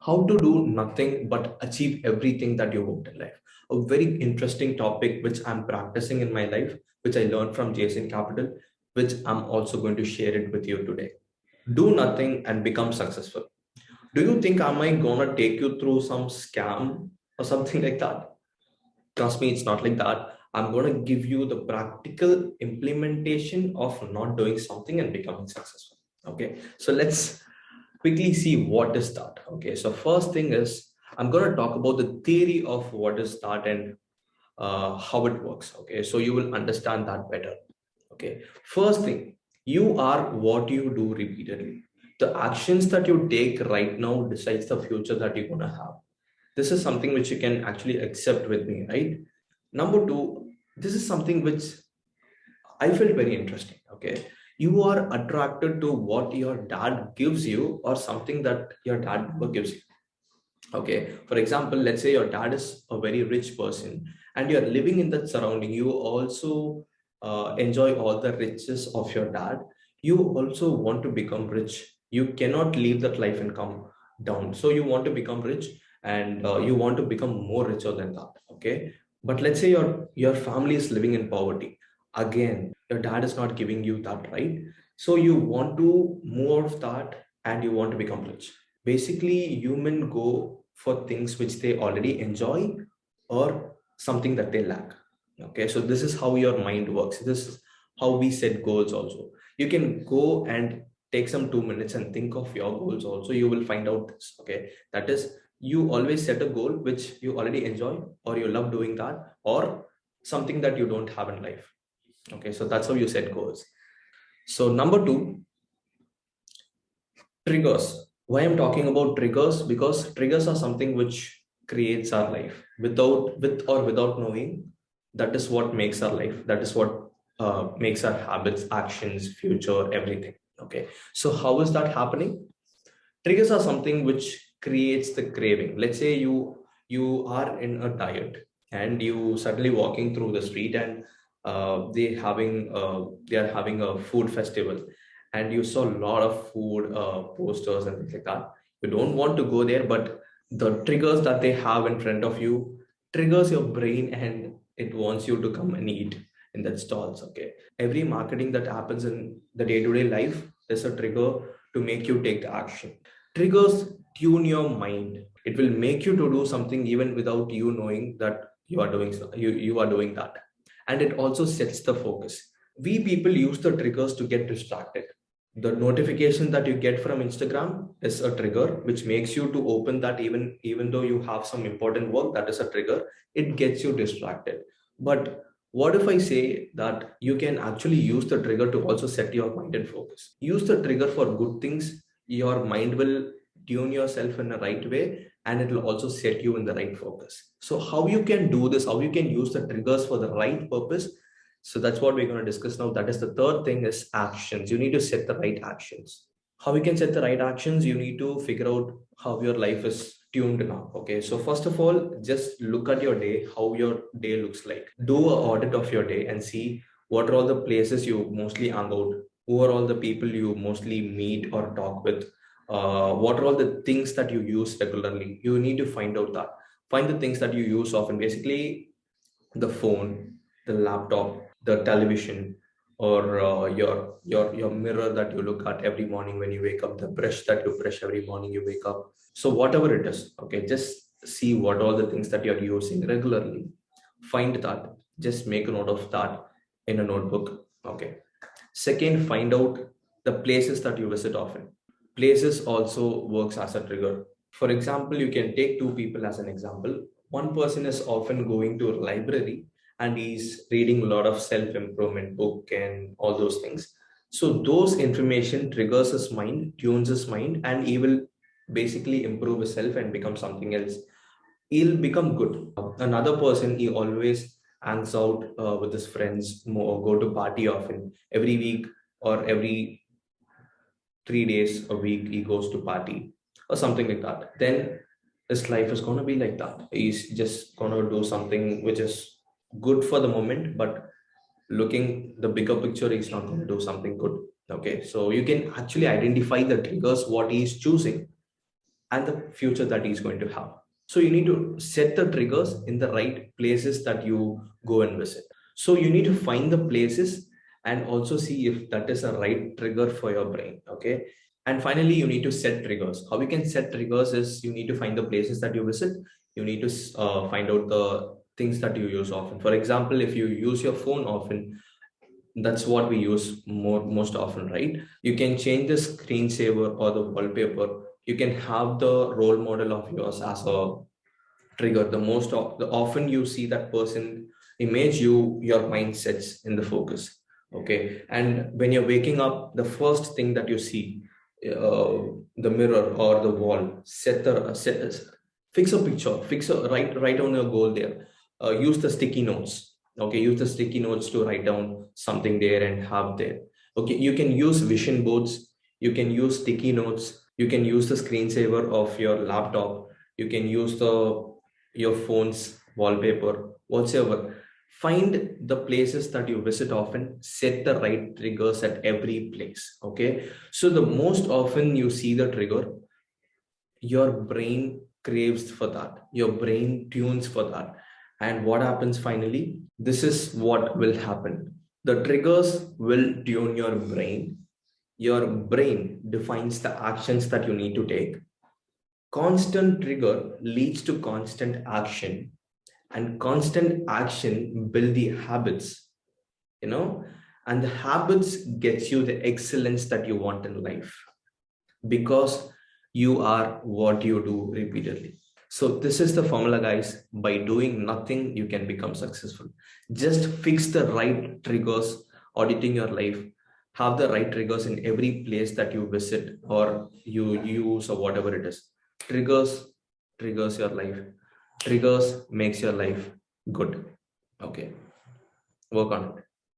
How to do nothing but achieve everything that you want in life. A very interesting topic which I'm practicing in my life, which I learned from Jason Capital, which I'm also going to share it with you today. Do nothing and become successful. Do you think am I gonna take you through some scam or something like that? Trust me, it's not like that. I'm gonna give you the practical implementation of not doing something and becoming successful. Okay, so let's quickly see what is that. Okay, so first thing is I'm going to talk about the theory of what is that and how it works. Okay, so you will understand that better. Okay, first thing, you are what you do repeatedly. The actions that you take right now decides the future that you're going to have. This is something which you can actually accept with me, right? Number two, this is something which I felt very interesting. Okay. You are attracted to what your dad gives you or something that your dad never gives you. Okay. For example, let's say your dad is a very rich person and you're living in that surrounding. You also enjoy all the riches of your dad. You also want to become rich. You cannot leave that life and come down. So you want to become rich and you want to become more richer than that. Okay. But let's say your family is living in poverty. Again, your dad is not giving you that, right? So you want to move out of that and you want to become rich. Basically, human go for things which they already enjoy or something that they lack. Okay, so this is how your mind works. This is how we set goals also. You can go and take some 2 minutes and think of your goals also. You will find out this. Okay, that is, you always set a goal which you already enjoy or you love doing that or something that you don't have in life. Okay, so that's how you set goals. So number two, triggers. Why I'm talking about triggers? Because triggers are something which creates our life with or without knowing. That is what makes our life. That is what makes our habits, actions, future, everything. Okay, so how is that happening? Triggers are something which creates the craving. Let's say you are in a diet and you suddenly walking through the street and they are having a food festival and you saw a lot of food posters and things like that. You don't want to go there, but the triggers that they have in front of you triggers your brain and it wants you to come and eat in that stalls. Okay, every marketing that happens in the day-to-day life is a trigger to make you take the action. Triggers tune your mind. It will make you to do something even without you knowing that you are doing you are doing that. And it also sets the focus. We people use the triggers to get distracted. The notification that you get from Instagram is a trigger which makes you to open that even though you have some important work. That is a trigger. It gets you distracted. But what if I say that you can actually use the trigger to also set your mind and focus? Use the trigger for good things. Your mind will tune yourself in the right way and it will also set you in the right focus. So how you can do this, how you can use the triggers for the right purpose. So that's what we're going to discuss now. That is the third thing is actions. You need to set the right actions. How you can set the right actions? You need to figure out how your life is tuned now. Okay, so first of all, just look at your day, how your day looks like. Do an audit of your day and see what are all the places you mostly hang out, who are all the people you mostly meet or talk with, what are all the things that you use regularly. You need to find out that. Find the things that you use often. Basically, the phone, the laptop, the television, or your mirror that you look at every morning when you wake up, the brush that you brush every morning you wake up. So whatever it is, okay, just see what all the things that you're using regularly. Find that. Just make a note of that in a notebook. Okay. Second, find out the places that you visit often. Places also works as a trigger. For example, you can take two people as an example. One person is often going to a library and he's reading a lot of self-improvement book and all those things. So those information triggers his mind, tunes his mind, and he will basically improve himself and become something else. He'll become good. Another person, he always hangs out with his friends, more, go to party often. Every week or every 3 days a week, he goes to party or something like that. Then his life is going to be like that. He's just going to do something which is good for the moment, but looking the bigger picture, he's not going to do something good. Okay, so you can actually identify the triggers, what he's choosing. and the future that he's going to have. So you need to set the triggers in the right places that you go and visit. So you need to find the places and also see if that is a right trigger for your brain. Okay. And finally, you need to set triggers. How you can set triggers is you need to find the places that you visit. You need to find out the things that you use often. For example, if you use your phone often, that's what we use most often, right? You can change the screensaver or the wallpaper. You can have the role model of yours as a trigger. The often you see that person image, your mind sets in the focus. Okay. And when you're waking up, the first thing that you see, the mirror or the wall, fix a picture, write on your goal there. Use the sticky notes. Okay, use the sticky notes to write down something there and have there. Okay, you can use vision boards, you can use sticky notes, you can use the screensaver of your laptop, you can use your phone's wallpaper, whatsoever. Find the places that you visit often, set the right triggers at every place. Okay, so the most often you see the trigger, your brain craves for that, your brain tunes for that. And what happens finally? This is what will happen. The triggers will tune your brain. Your brain defines the actions that you need to take. Constant trigger leads to constant action, and constant action build the habits, and the habits gets you the excellence that you want in life, because you are what you do repeatedly. So this is the formula, guys. By doing nothing, you can become successful. Just fix the right triggers, auditing your life, have the right triggers in every place that you visit or you use or whatever it is. Triggers your life. Triggers makes your life good. Okay. Work on it.